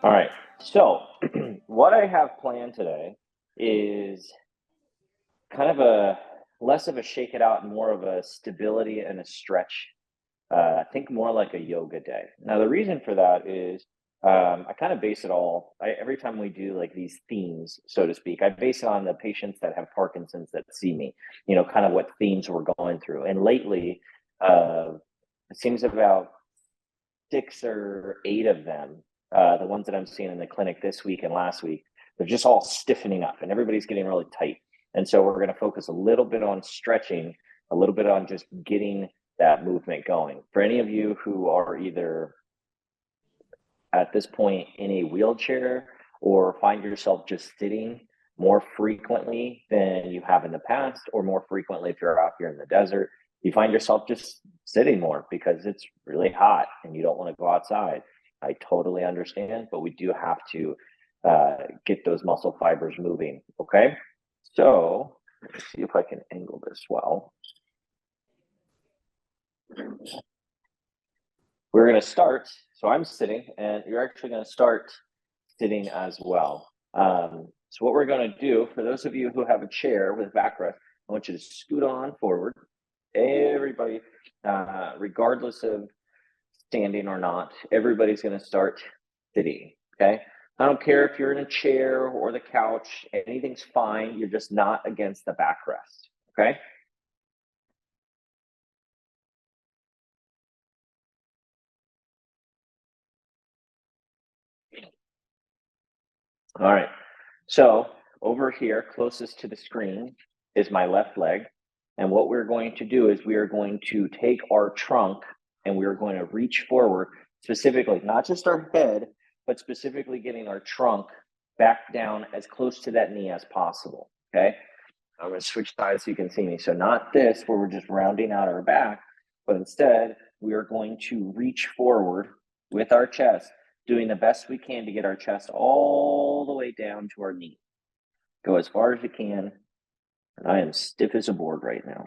All right. So, what I have planned today is kind of a less of a shake it out and more of a stability and a stretch. Think more like a yoga day. Now, the reason for that is I kind of base it all, every time we do like these themes, so to speak, I base it on the patients that have Parkinson's that see me, kind of what themes we're going through. And lately, uh, it seems about 6 or 8 of them, the ones that I'm seeing in the clinic this week and last week, they're just all stiffening up and everybody's getting really tight. And so we're going to focus a little bit on stretching, a little bit on just getting that movement going. For any of you who are either at this point in a wheelchair or find yourself just sitting more frequently than you have in the past, or more frequently if you're out here in the desert, you find yourself just sitting more because it's really hot and you don't want to go outside. I totally understand, but we do have to get those muscle fibers moving. Okay. So let's see if I can angle this well. We're going to start. So I'm sitting, and you're actually going to start sitting as well. So what we're going to do, for those of you who have a chair with backrest, I want you to scoot on forward. Everybody, regardless of standing or not, everybody's going to start sitting. Okay. I don't care if you're in a chair or the couch, anything's fine. You're just not against the backrest. Okay. All right. So over here, closest to the screen, is my left leg. And what we're going to do is we are going to take our trunk and we are going to reach forward, specifically, not just our head, but specifically getting our trunk back down as close to that knee as possible. Okay. I'm going to switch sides so you can see me. So not this, where we're just rounding out our back, but instead we are going to reach forward with our chest, doing the best we can to get our chest all the way down to our knee. Go as far as you can. And I am stiff as a board right now.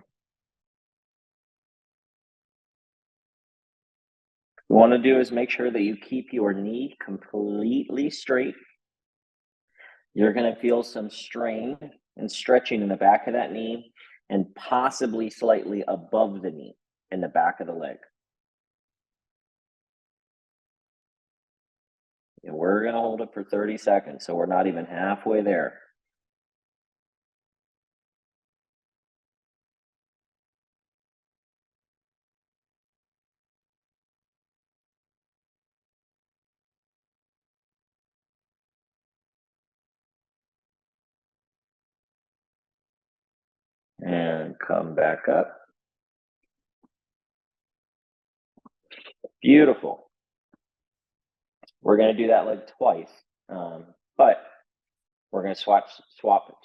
What you want to do is make sure that you keep your knee completely straight. You're going to feel some strain and stretching in the back of that knee and possibly slightly above the knee in the back of the leg. And we're going to hold it for 30 seconds, so we're not even halfway there. And come back up. Beautiful. We're going to do that leg twice, but we're going to swap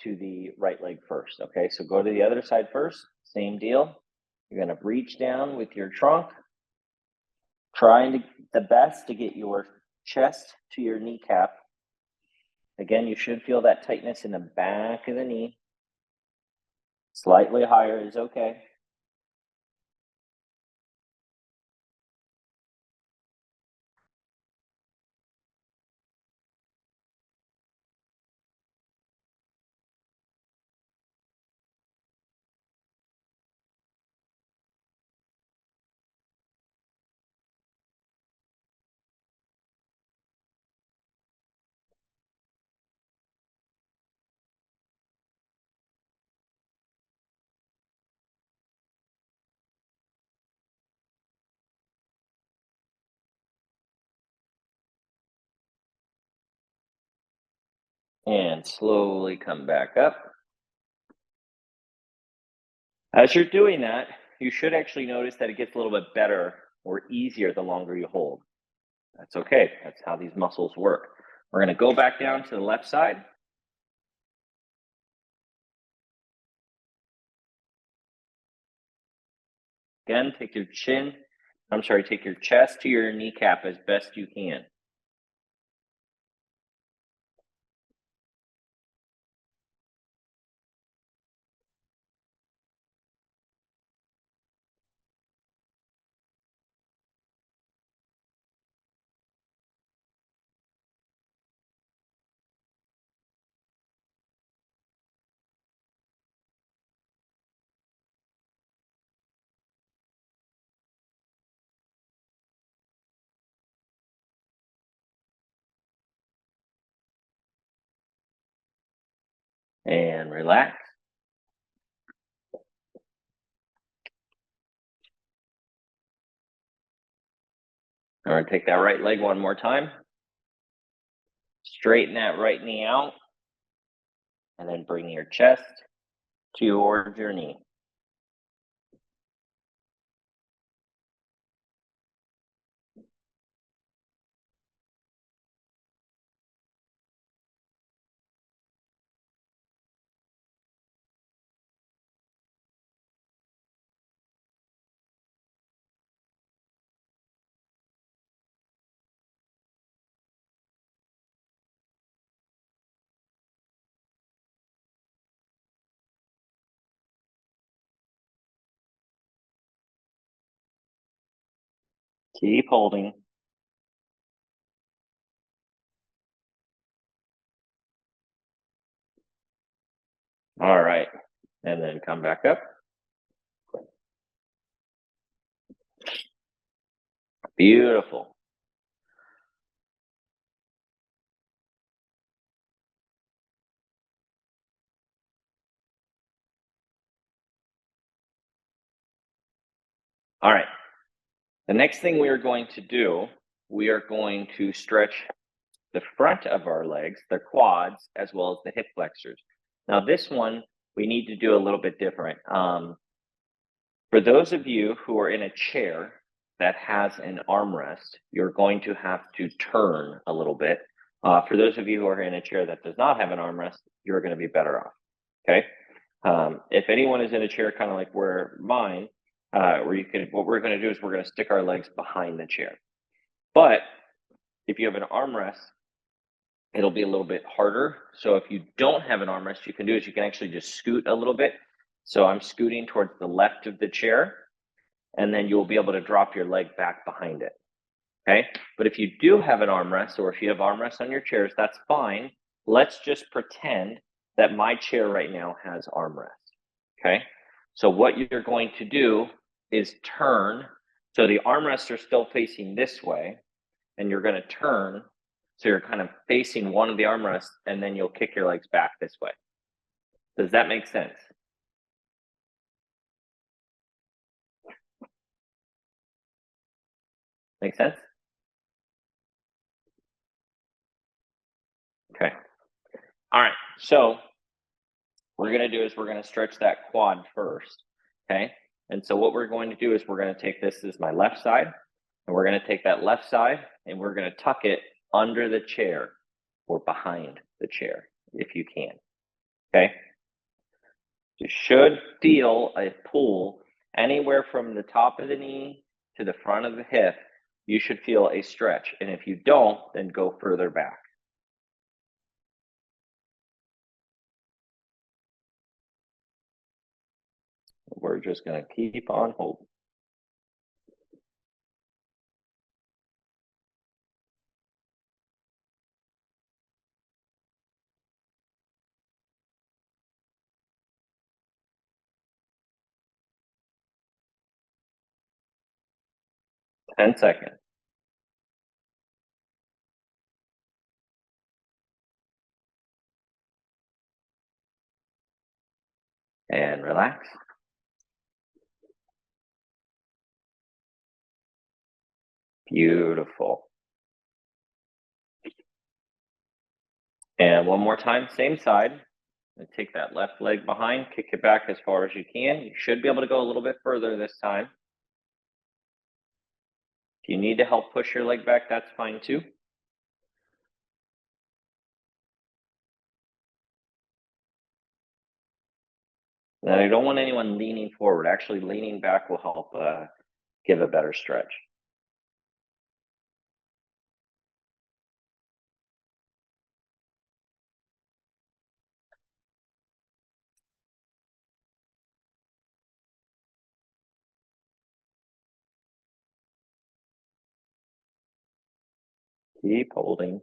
to the right leg first. Okay, so go to the other side first. Same deal. You're going to reach down with your trunk, trying to the best to get your chest to your kneecap. Again, you should feel that tightness in the back of the knee. Slightly higher is okay. And slowly come back up. As you're doing that, you should actually notice that it gets a little bit better or easier the longer you hold. That's okay. That's how these muscles work. We're going to go back down to the left side. Again, take your take your chest to your kneecap as best you can. And relax. All right, take that right leg one more time. Straighten that right knee out. And then bring your chest towards your knee. Keep holding. All right. And then come back up. Beautiful. All right. The next thing we are going to do, we are going to stretch the front of our legs, the quads, as well as the hip flexors. Now, this one, we need to do a little bit different. For those of you who are in a chair that has an armrest, you're going to have to turn a little bit. For those of you who are in a chair that does not have an armrest, you're going to be better off. Okay. If anyone is in a chair, kind of like where mine, where you can, what we're going to do is we're going to stick our legs behind the chair. But if you have an armrest, it'll be a little bit harder. So if you don't have an armrest, you can do is you can actually just scoot a little bit. So I'm scooting towards the left of the chair, and then you'll be able to drop your leg back behind it. Okay. But if you do have an armrest, or if you have armrests on your chairs, that's fine. Let's just pretend that my chair right now has armrest. Okay. So what you're going to do is turn. So the armrests are still facing this way, and you're going to turn. So you're kind of facing one of the armrests, and then you'll kick your legs back this way. Does that make sense? Make sense? Okay. All right. So what we're going to do is we're going to stretch that quad first. Okay. And so what we're going to do is we're going to take this as my left side, and we're going to take that left side and we're going to tuck it under the chair or behind the chair if you can. Okay. You should feel a pull anywhere from the top of the knee to the front of the hip. You should feel a stretch. And if you don't, then go further back. We're just going to keep on holding. Ten seconds. And relax. Beautiful. And one more time, same side. And take that left leg behind, kick it back as far as you can. You should be able to go a little bit further this time. If you need to help push your leg back, that's fine too. Now, I don't want anyone leaning forward. Actually, leaning back will help give a better stretch. Keep holding.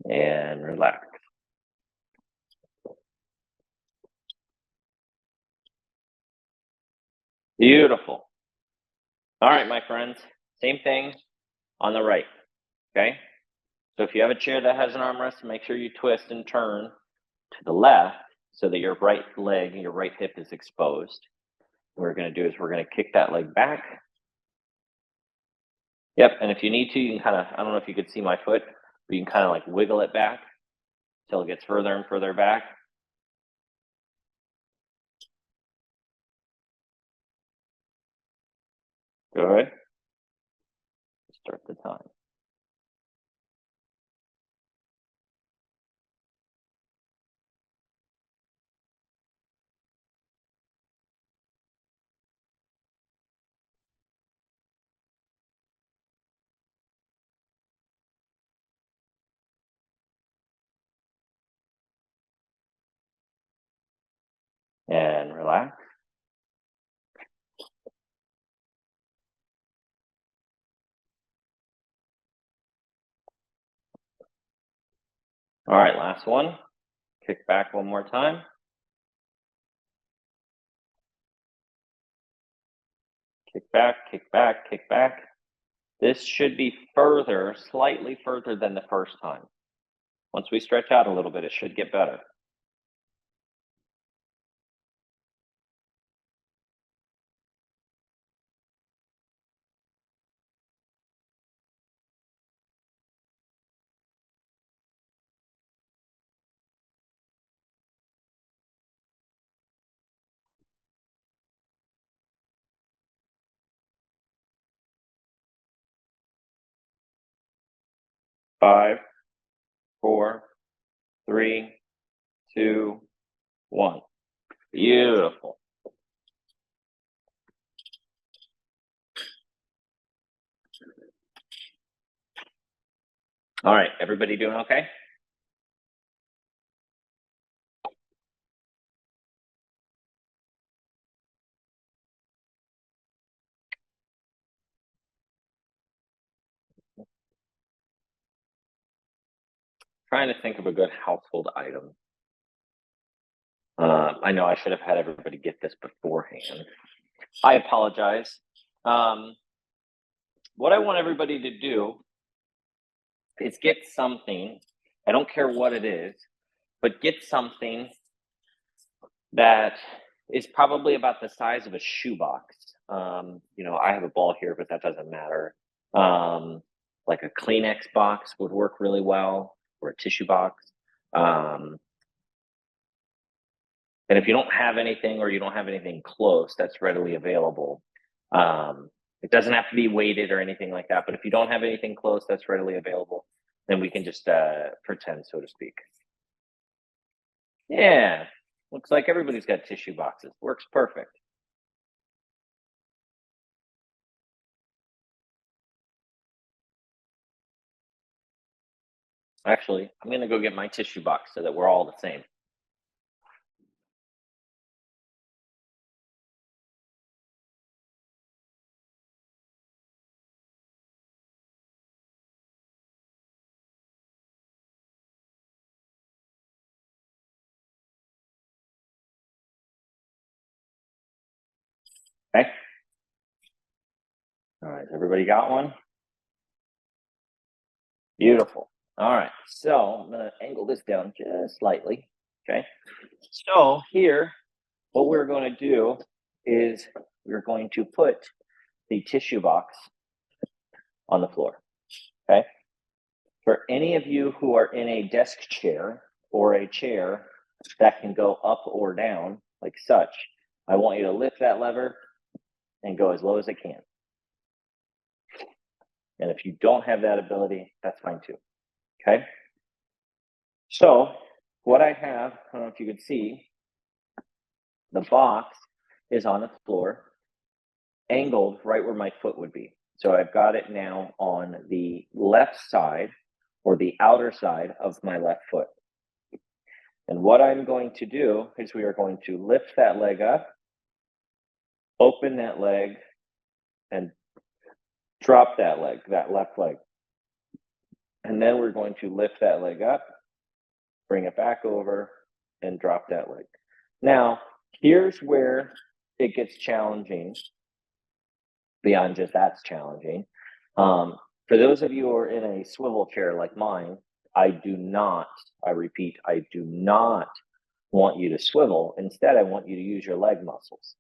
And relax. Beautiful. All right, my friends. Same thing on the right. Okay. So if you have a chair that has an armrest, make sure you twist and turn to the left so that your right leg and your right hip is exposed. What we're going to do is we're going to kick that leg back. Yep, and if you need to, you can kind of, I don't know if you could see my foot, but you can kind of like wiggle it back until it gets further and further back. Good. Start the time. And relax. All right, last one. Kick back one more time. Kick back, kick back, kick back. This should be further, slightly further than the first time. Once we stretch out a little bit, it should get better. Five, four, three, two, one. Beautiful. All right, everybody doing okay? Trying to think of a good household item. I know I should have had everybody get this beforehand. I apologize. What I want everybody to do is get something. I don't care what it is, but get something that is probably about the size of a shoebox. I have a ball here, but that doesn't matter. Like a Kleenex box would work really well, or a tissue box. And if you don't have anything or you don't have anything close that's readily available, it doesn't have to be weighted or anything like that. But if you don't have anything close that's readily available, then we can just pretend, so to speak. Yeah, looks like everybody's got tissue boxes. Works perfect. Actually, I'm going to go get my tissue box so that we're all the same. Okay. All right, everybody got one? Beautiful. All right, so I'm going to angle this down just slightly. Okay. So here, what we're going to do is we're going to put the tissue box on the floor. Okay. For any of you who are in a desk chair or a chair that can go up or down like such, I want you to lift that lever and go as low as it can. And if you don't have that ability, that's fine too. Okay. So what I have, I don't know if you can see, the box is on the floor, angled right where my foot would be. So I've got it now on the left side or the outer side of my left foot. And what I'm going to do is we are going to lift that leg up, open that leg, and drop that leg, that left leg. And then we're going to lift that leg up, bring it back over, and drop that leg. Now, here's where it gets challenging, beyond just that's challenging. For those of you who are in a swivel chair like mine, I repeat, I do not want you to swivel. Instead, I want you to use your leg muscles.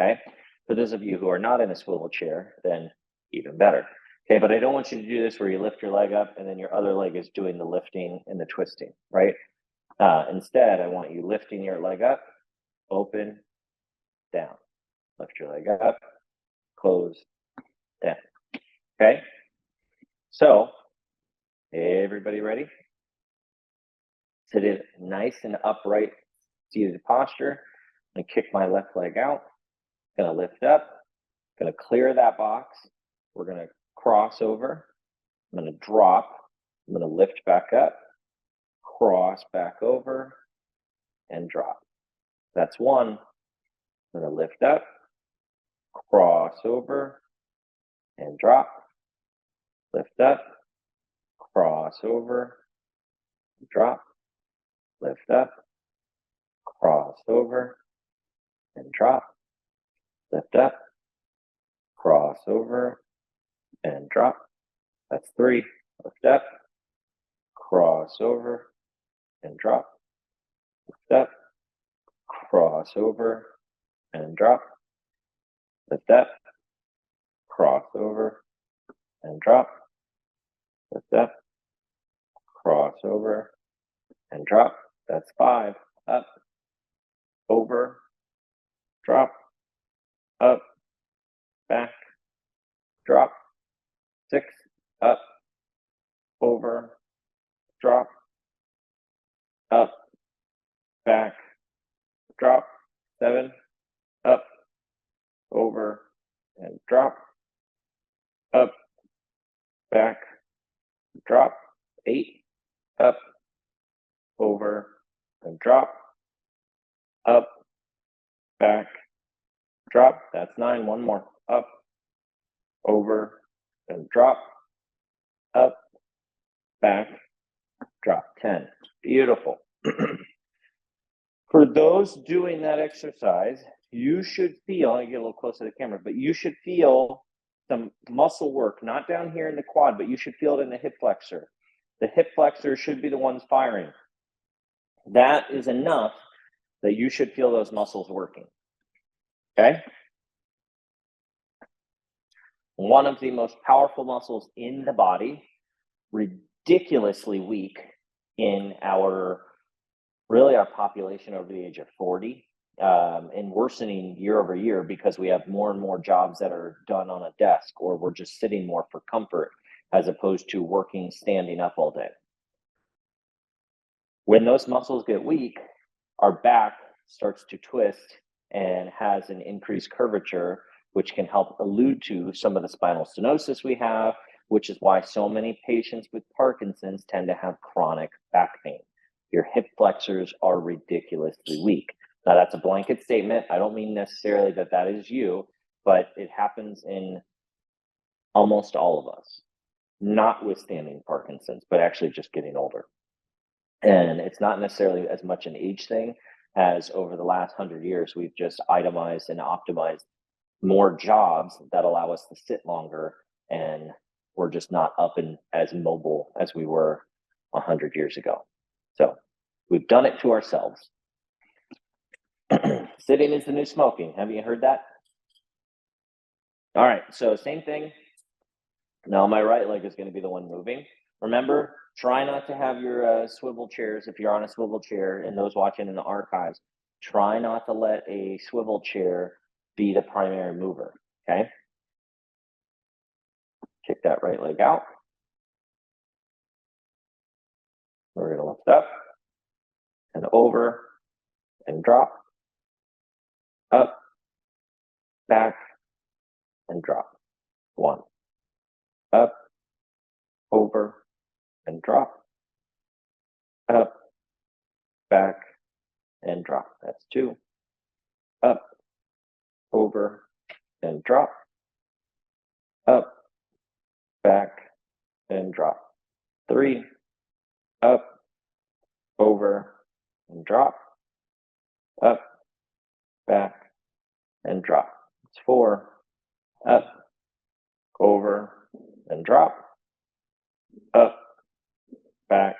Okay. For those of you who are not in a swivel chair, then even better. Okay. But I don't want you to do this where you lift your leg up and then your other leg is doing the lifting and the twisting, right? Instead, I want you lifting your leg up, open, down. Lift your leg up, close, down. Okay. So, everybody ready? Sit in nice and upright seated posture. I'm gonna kick my left leg out. Gonna lift up. Gonna clear that box. We're gonna cross over. I'm gonna drop. I'm gonna lift back up, cross back over, and drop. That's one. I'm gonna lift up, cross over, and drop. Lift up, cross over, drop. Lift up, cross over, and drop. Lift up, cross over, and drop. That's three. Lift up, cross over, and drop. Lift up, cross over, and drop. Lift up, cross over, and drop. Lift up, cross over, and drop. That's five. Up, over, drop, up, back, drop. Six, up, over, drop, up, back, drop. Seven, up, over, and drop. Up, back, drop. Eight, up, over, and drop. Up, back, drop. That's nine. One more. Up, over, and drop. Up, back, drop. 10. Beautiful. For those doing that exercise, you should feel, I get a little close to the camera, but you should feel some muscle work, not down here in the quad, but you should feel it in the hip flexor. The hip flexor should be the ones firing. That is enough that you should feel those muscles working. Okay? One of the most powerful muscles in the body, ridiculously weak in our population over the age of 40, and worsening year over year because we have more and more jobs that are done on a desk, or we're just sitting more for comfort as opposed to working standing up all day. When those muscles get weak, our back starts to twist and has an increased curvature, which can help allude to some of the spinal stenosis we have, which is why so many patients with Parkinson's tend to have chronic back pain. Your hip flexors are ridiculously weak. Now, that's a blanket statement. I don't mean necessarily that that is you, but it happens in almost all of us, notwithstanding Parkinson's, but actually just getting older. And it's not necessarily as much an age thing as over the last 100 years, we've just itemized and optimized more jobs that allow us to sit longer, and we're just not up and as mobile as we were 100 years ago. So we've done it to ourselves. Sitting is the new smoking. Have you heard that? All right, so same thing. Now my right leg is going to be the one moving. Remember, try not to have your swivel chairs, if you're on a swivel chair, and those watching in the archives, try not to let a swivel chair be the primary mover, okay? Kick that right leg out. We're going to lift up and over and drop, up, back, and drop. One, up, over, and drop, up, back, and drop. That's two. Up, over, and drop, up, back, and drop. Three, up, over, and drop, up, back, and drop. It's four, up, over, and drop, up, back,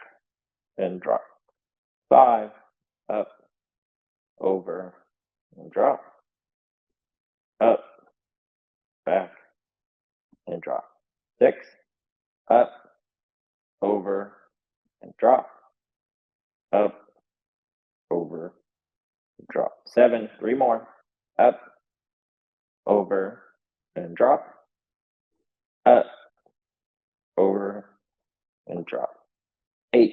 and drop. 5, up, over, and drop. Up, back, and drop. 6, up, over, and drop. Up, over, and drop. 7, 3 more. Up, over, and drop. Up, over, and drop. 8,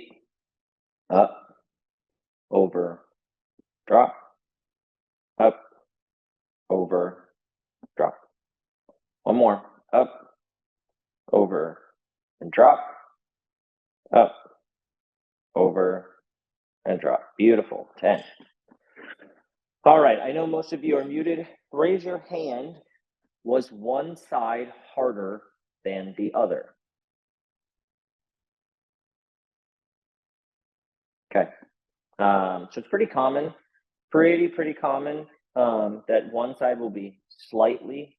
up, over, drop. Up, over, drop. 1 more. Up, over, and drop. Up, over, and drop. Beautiful. 10. All right. I know most of you are muted. Raise your hand. Was one side harder than the other? Okay. So it's pretty common, pretty common that one side will be slightly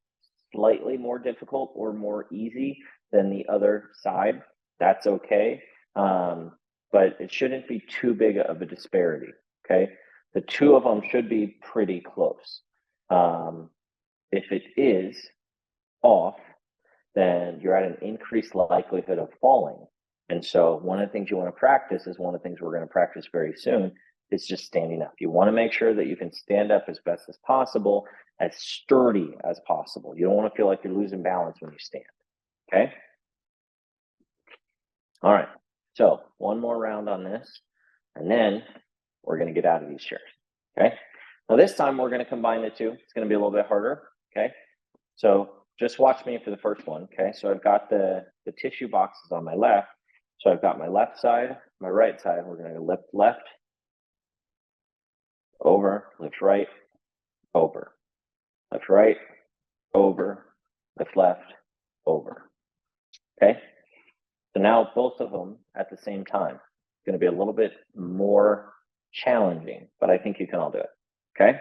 more difficult or more easy than the other side. That's okay. But it shouldn't be too big of a disparity. Okay. The two of them should be pretty close. If it is off, then you're at an increased likelihood of falling. And so one of the things you want to practice is one of the things we're going to practice very soon is just standing up. You want to make sure that you can stand up as best as possible, as sturdy as possible. You don't want to feel like you're losing balance when you stand. Okay? All right. So one more round on this, and then we're going to get out of these chairs. Okay? Now this time we're going to combine the two. It's going to be a little bit harder. Okay? So just watch me for the first one. Okay? So I've got the tissue boxes on my left. So I've got my left side, my right side. We're going to lift left, over, lift right, over, lift right, over, lift left, over. Okay? So now both of them at the same time. It's going to be a little bit more challenging, but I think you can all do it. Okay?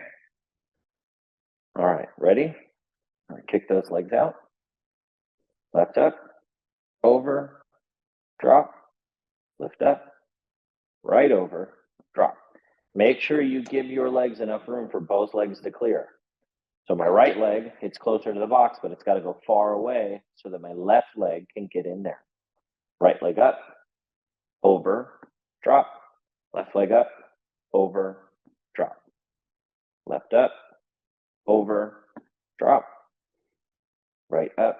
All right, ready? All right, kick those legs out. Left up, over, drop, lift up, right over, drop. Make sure you give your legs enough room for both legs to clear. So my right leg, it's closer to the box, but it's got to go far away so that my left leg can get in there. Right leg up, over, drop. Left leg up, over, drop. Left up, over, drop. Right up,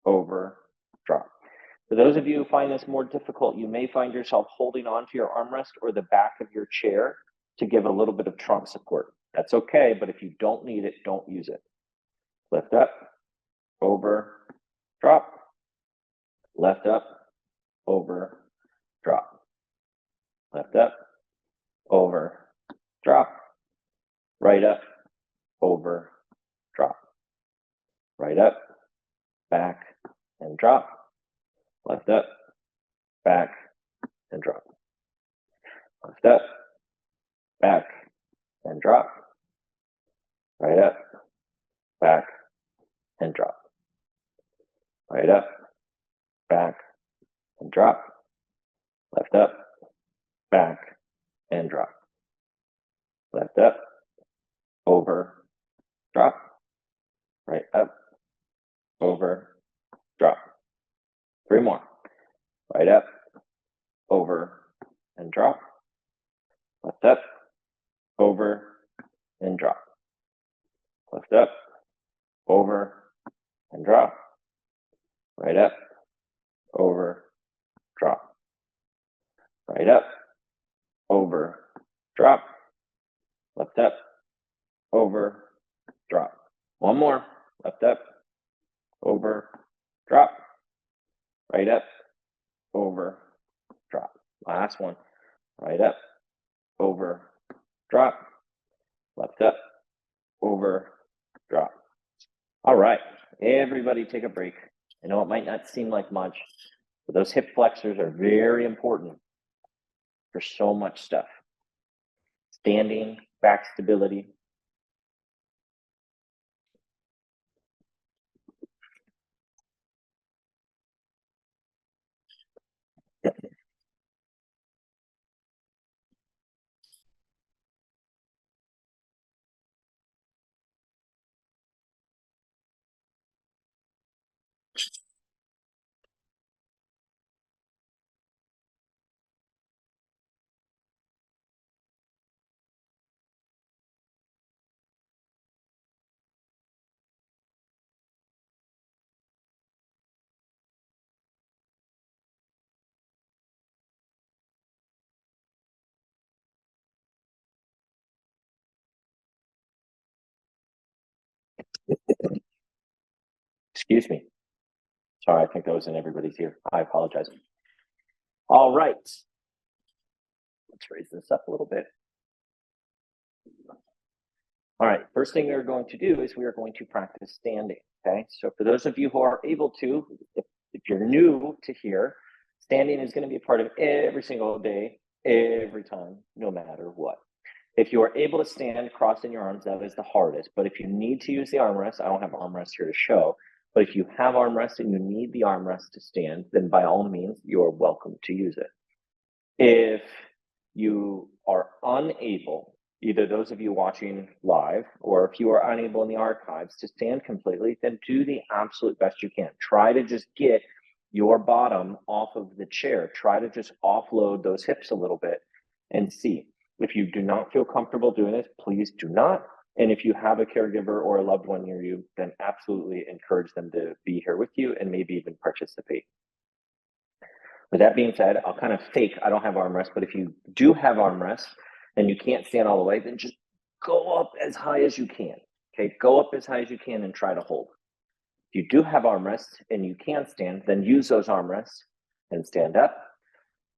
over, drop. For those of you who find this more difficult, you may find yourself holding on to your armrest or the back of your chair to give a little bit of trunk support. That's okay, but if you don't need it, don't use it. Lift up, over, drop. Left up, over, drop. Left up, over, drop. Right up, over, drop. Right up, back, and drop. Left up, back, and drop. Left up, back, and drop. Right up, back, and drop. Right up, back, and drop. Left up, back, and drop. Left up, over, drop. Right up, over, drop. 3 more. Right up, over, and drop. Left up, over, and drop. Left up, over, and drop. Right up, over, drop. Right up, over, drop. Left up, over, drop. 1 more. Left up, over, drop. Right up, over, drop. Last one. Right up, over, drop. Left up, over, drop. All right. Everybody take a break. I know it might not seem like much, but those hip flexors are very important for so much stuff. Standing, back stability. Excuse me. Sorry, I think that was in everybody's ear. I apologize. All right. Let's raise this up a little bit. All right, first thing we're going to do is we are going to practice standing, okay? So for those of you who are able to, if you're new to here, standing is going to be a part of every single day, every time, no matter what. If you are able to stand crossing your arms, that is the hardest. But if you need to use the armrest, I don't have armrest here to show, but if you have armrest and you need the armrest to stand, then by all means, you are welcome to use it. If you are unable, either those of you watching live or if you are unable in the archives to stand completely, then do the absolute best you can. Try to just get your bottom off of the chair. Try to just offload those hips a little bit and see. If you do not feel comfortable doing this, please do not. And if you have a caregiver or a loved one near you, then absolutely encourage them to be here with you and maybe even participate. With that being said, I'll kind of fake I don't have armrest, but if you do have armrest and you can't stand all the way, then just go up as high as you can. Okay, go up as high as you can and try to hold. If you do have armrests and you can stand, then use those armrests and stand up.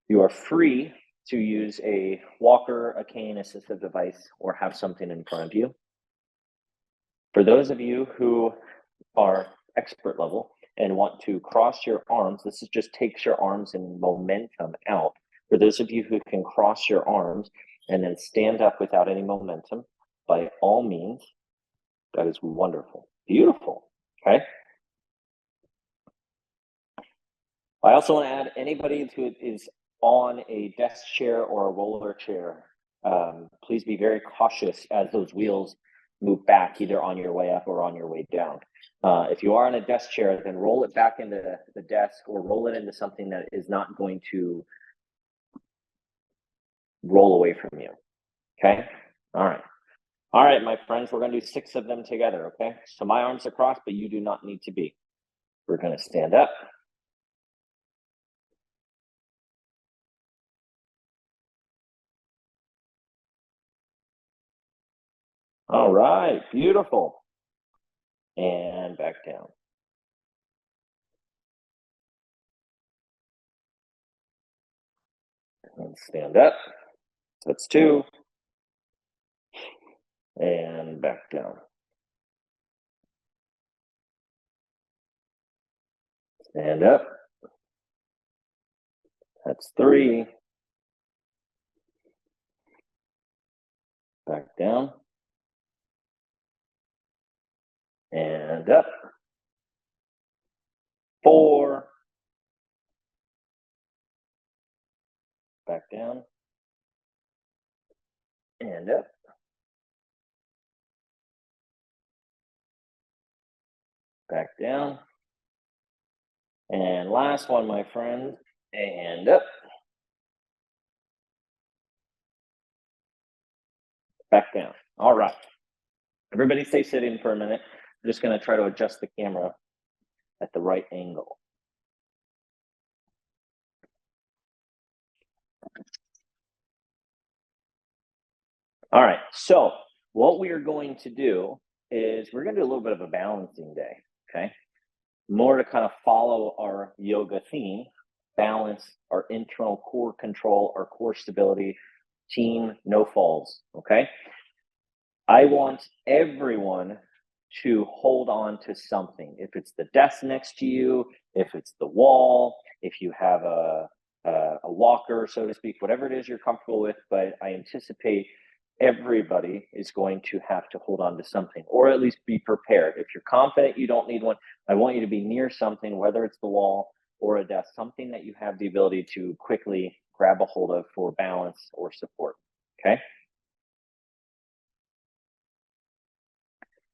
You are free to use a walker, a cane, assistive device, or have something in front of you. For those of you who are expert level and want to cross your arms, this is just takes your arms and momentum out. For those of you who can cross your arms and then stand up without any momentum, by all means, that is wonderful. Beautiful, okay? I also want to add anybody who is on a desk chair or a roller chair, please be very cautious as those wheels move back either on your way up or on your way down. If you are on a desk chair, then roll it back into the desk or roll it into something that is not going to roll away from you, okay? All right. All right, my friends, we're going to do 6 of them together, okay? So my arms are crossed, but you do not need to be. We're going to stand up. All right, beautiful. And back down. And stand up. That's 2. And back down. Stand up. That's 3. Back down. And up. 4. Back down. And up. Back down. And last one, my friend. And up. Back down. All right. Everybody stay sitting for a minute. I'm just going to try to adjust the camera at the right angle. All right. So what we are going to do is we're going to do a little bit of a balancing day. Okay. More to kind of follow our yoga theme, balance, our internal core control, our core stability, team, no falls. Okay. I want everyone to hold on to something. If it's the desk next to you, if it's the wall, if you have a walker, so to speak, whatever it is you're comfortable with, but I anticipate everybody is going to have to hold on to something or at least be prepared. If you're confident you don't need one, I want you to be near something, whether it's the wall or a desk, something that you have the ability to quickly grab a hold of for balance or support. Okay.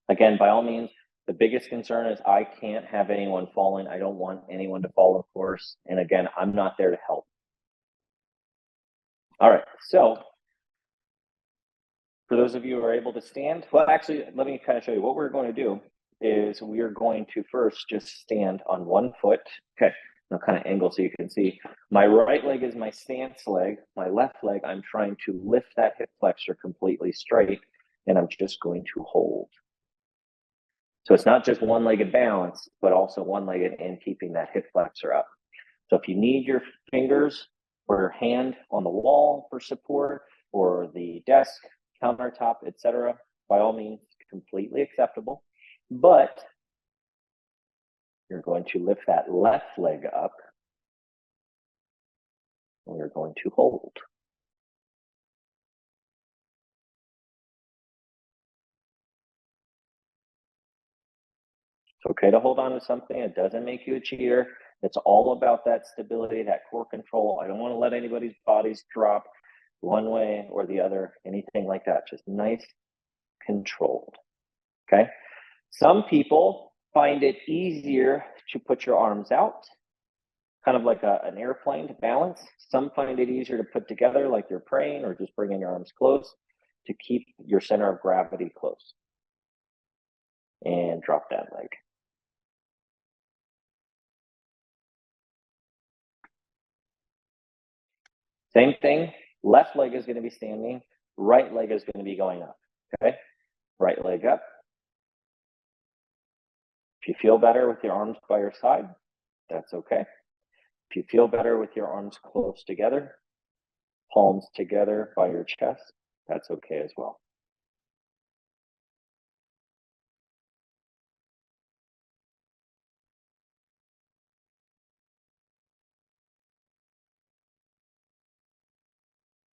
Again, by all means, The biggest concern is I can't have anyone falling. I don't want anyone to fall, of course. And again, I'm not there to help. All right, so for those of you who are able to stand, well, actually, let me kind of show you what we're going to do is we are going to first just stand on one foot. Okay, I'll kind of angle so you can see. My right leg is my stance leg. My left leg, I'm trying to lift that hip flexor completely straight, and I'm just going to hold. So it's not just one-legged balance, but also one-legged and keeping that hip flexor up. So if you need your fingers or your hand on the wall for support or the desk, countertop, etc., by all means, completely acceptable. But you're going to lift that left leg up and you're going to hold. It's okay to hold on to something. It doesn't make you a cheater. It's all about that stability, that core control. I don't want to let anybody's bodies drop one way or the other, anything like that. Just nice, controlled. Okay. Some people find it easier to put your arms out, kind of like an airplane to balance. Some find it easier to put together like you're praying or just bringing your arms close to keep your center of gravity close. And drop that leg. Same thing, left leg is going to be standing, right leg is going to be going up, okay? Right leg up. If you feel better with your arms by your side, that's okay. If you feel better with your arms close together, palms together by your chest, that's okay as well.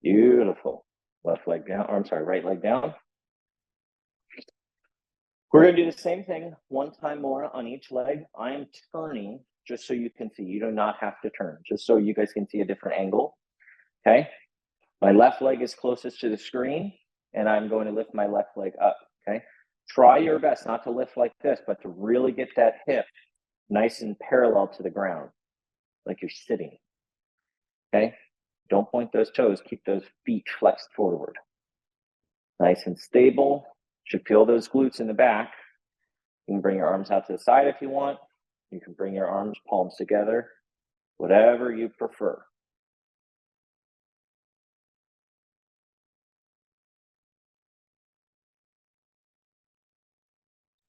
Beautiful. Left leg down, or I'm sorry, right leg down. We're going to do the same thing one time more on each leg. I am turning just so you can see. You do not have to turn, just so you guys can see a different angle. Okay. My left leg is closest to the screen, and I'm going to lift my left leg up. Okay. Try your best not to lift like this, but to really get that hip nice and parallel to the ground, like you're sitting. Okay. Don't point those toes. Keep those feet flexed forward. Nice and stable. Should feel those glutes in the back. You can bring your arms out to the side if you want. You can bring your arms, palms together, whatever you prefer.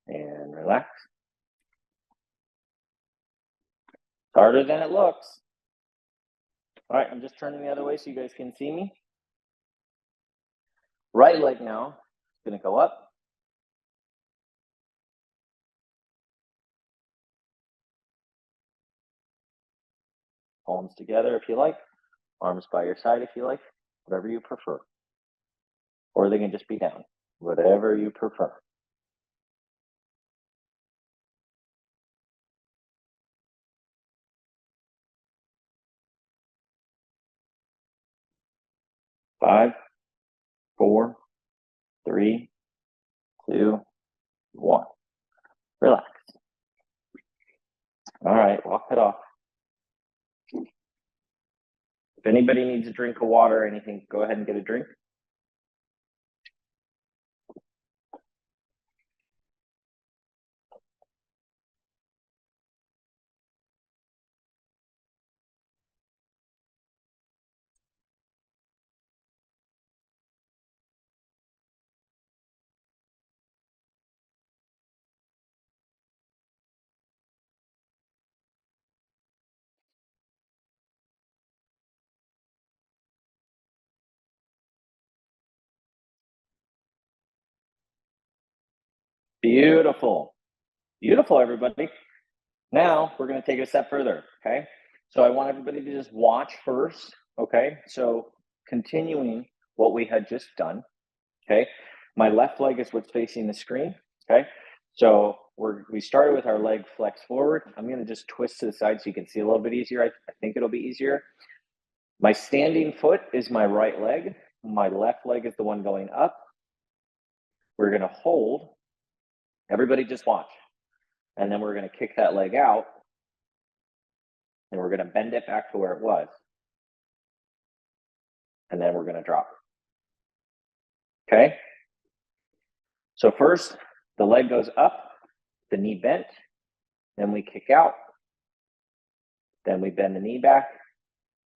And relax. It's harder than it looks. All right, I'm just turning the other way so you guys can see me. Right leg now is going to go up. Palms together if you like. Arms by your side if you like. Whatever you prefer. Or they can just be down. Whatever you prefer. Five, 4, 3, 2, 1. Relax. All right, walk it off. If anybody needs a drink of water or anything, go ahead and get a drink. Beautiful. Beautiful, everybody. Now we're going to take it a step further, okay? So I want everybody to just watch first, okay? So continuing what we had just done, okay? My left leg is what's facing the screen, okay? So we started with our leg flexed forward. I'm going to just twist to the side so you can see a little bit easier. I think it'll be easier. My standing foot is my right leg. My left leg is the one going up. We're going to hold. Everybody just watch. and then we're going to kick that leg out, and we're going to bend it back to where it was, and then we're going to drop. Okay? So first, the leg goes up, the knee bent, then we kick out, then we bend the knee back,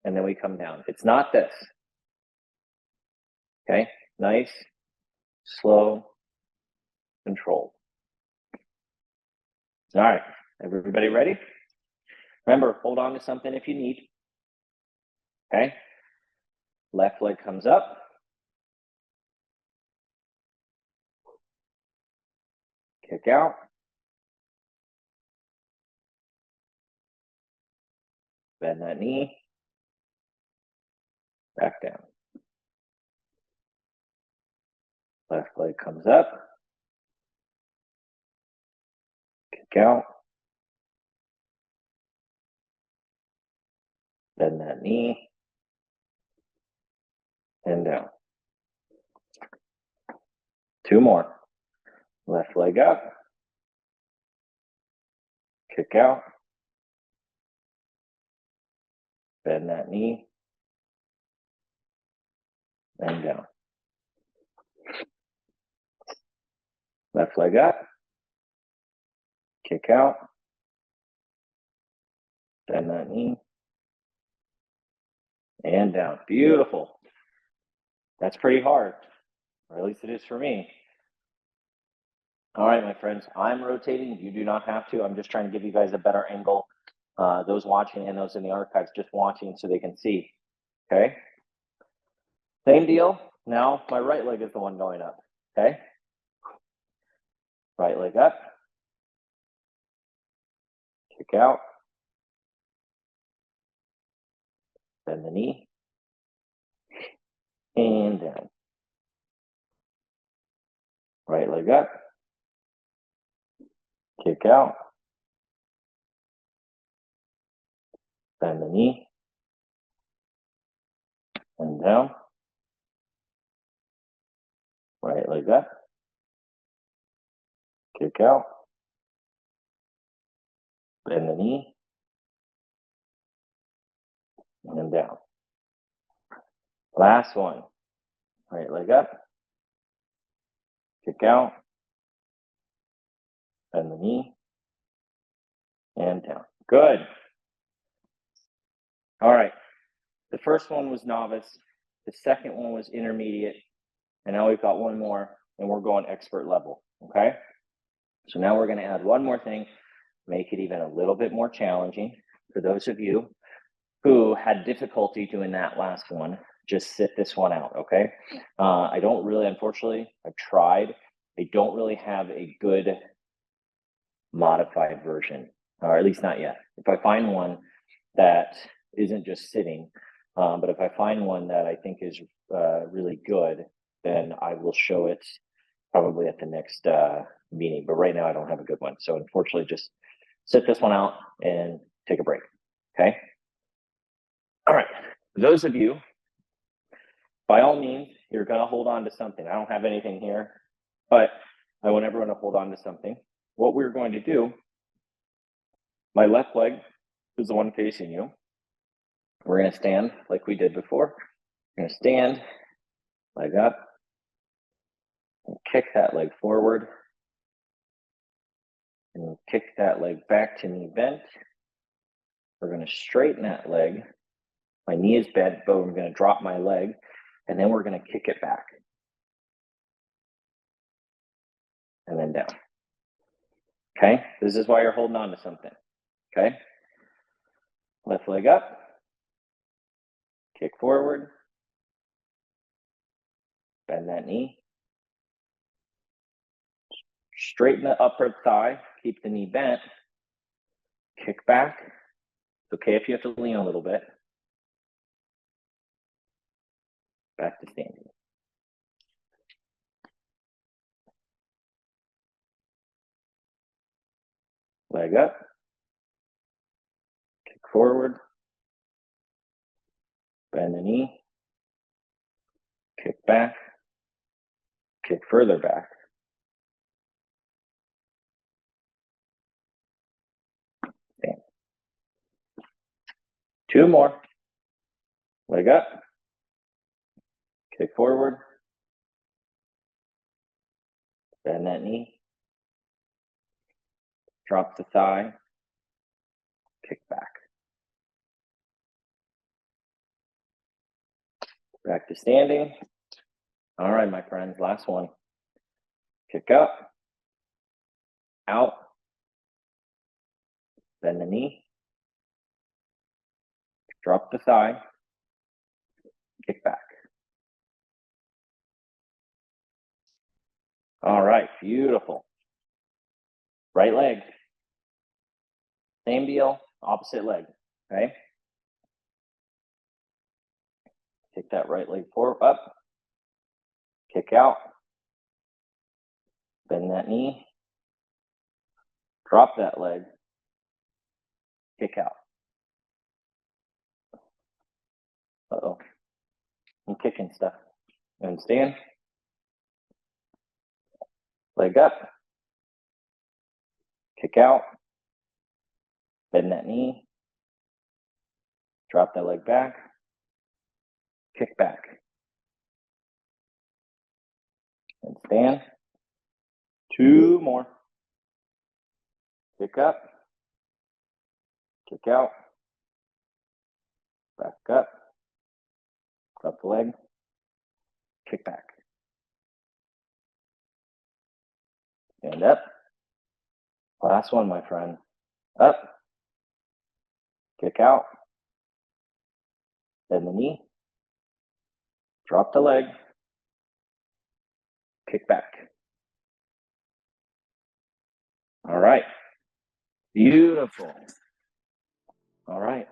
and then we come down. It's not this. Okay? Nice, slow, controlled. All right, everybody ready? Remember, hold on to something if you need. Okay? Left leg comes up. Kick out. Bend that knee. Back down. Left leg comes up. Kick out. Bend that knee. And down. 2 more. Left leg up. Kick out. Bend that knee. And down. Left leg up. Kick out. Bend that knee. And down. Beautiful. That's pretty hard, or at least it is for me. All right, my friends, I'm rotating. You do not have to. I'm just trying to give you guys a better angle. Those watching and those in the archives just watching so they can see. Okay? Same deal. Now my right leg is the one going up. Okay? Right leg up. Kick out. Bend the knee. And down. Right leg up. Kick out. Bend the knee. And down. Right leg up. Kick out. Bend the knee. And down. Last one. Right leg up. Kick out. Bend the knee. And down. Good. All right. The first one was novice. The second one was intermediate. And now we've got one more, and we're going expert level. Okay? So now we're going to add one more thing, make it even a little bit more challenging. For those of you who had difficulty doing that last one, just sit this one out, okay? I don't really, unfortunately, I've tried. I don't really have a good modified version, or at least not yet. If I find one that isn't just sitting, but if I find one that I think is really good, then I will show it probably at the next meeting. But right now I don't have a good one. So unfortunately, just sit this one out and take a break, okay? All right, those of you, by all means, you're gonna hold on to something. I don't have anything here, but I want everyone to hold on to something. What we're going to do, my left leg is the one facing you. We're gonna stand like we did before. We're gonna stand, leg up, and kick that leg forward, and kick that leg back to knee bent. We're gonna straighten that leg. My knee is bent, but I'm gonna drop my leg, and then we're gonna kick it back. And then down. Okay, this is why you're holding on to something. Okay, left leg up, kick forward, bend that knee, straighten the upper thigh, keep the knee bent, kick back. It's okay if you have to lean a little bit. Back to standing. Leg up, kick forward, bend the knee, kick back, kick further back, 2 more. Leg up. Kick forward. Bend that knee. Drop the thigh. Kick back. Back to standing. All right, my friends, last one. Kick up. Out. Bend the knee. Drop the thigh. Kick back. All right, beautiful. Right leg. Same deal, opposite leg, okay? Kick that right leg forward, up. Kick out. Bend that knee. Drop that leg. Kick out. Uh-oh. I'm kicking stuff. And stand. Leg up. Kick out. Bend that knee. Drop that leg back. Kick back. And stand. 2 more. Kick up. Kick out. Back up. Drop the leg. Kick back. Stand up. Last one, my friend. Up. Kick out. Bend the knee. Drop the leg. Kick back. All right. Beautiful. All right.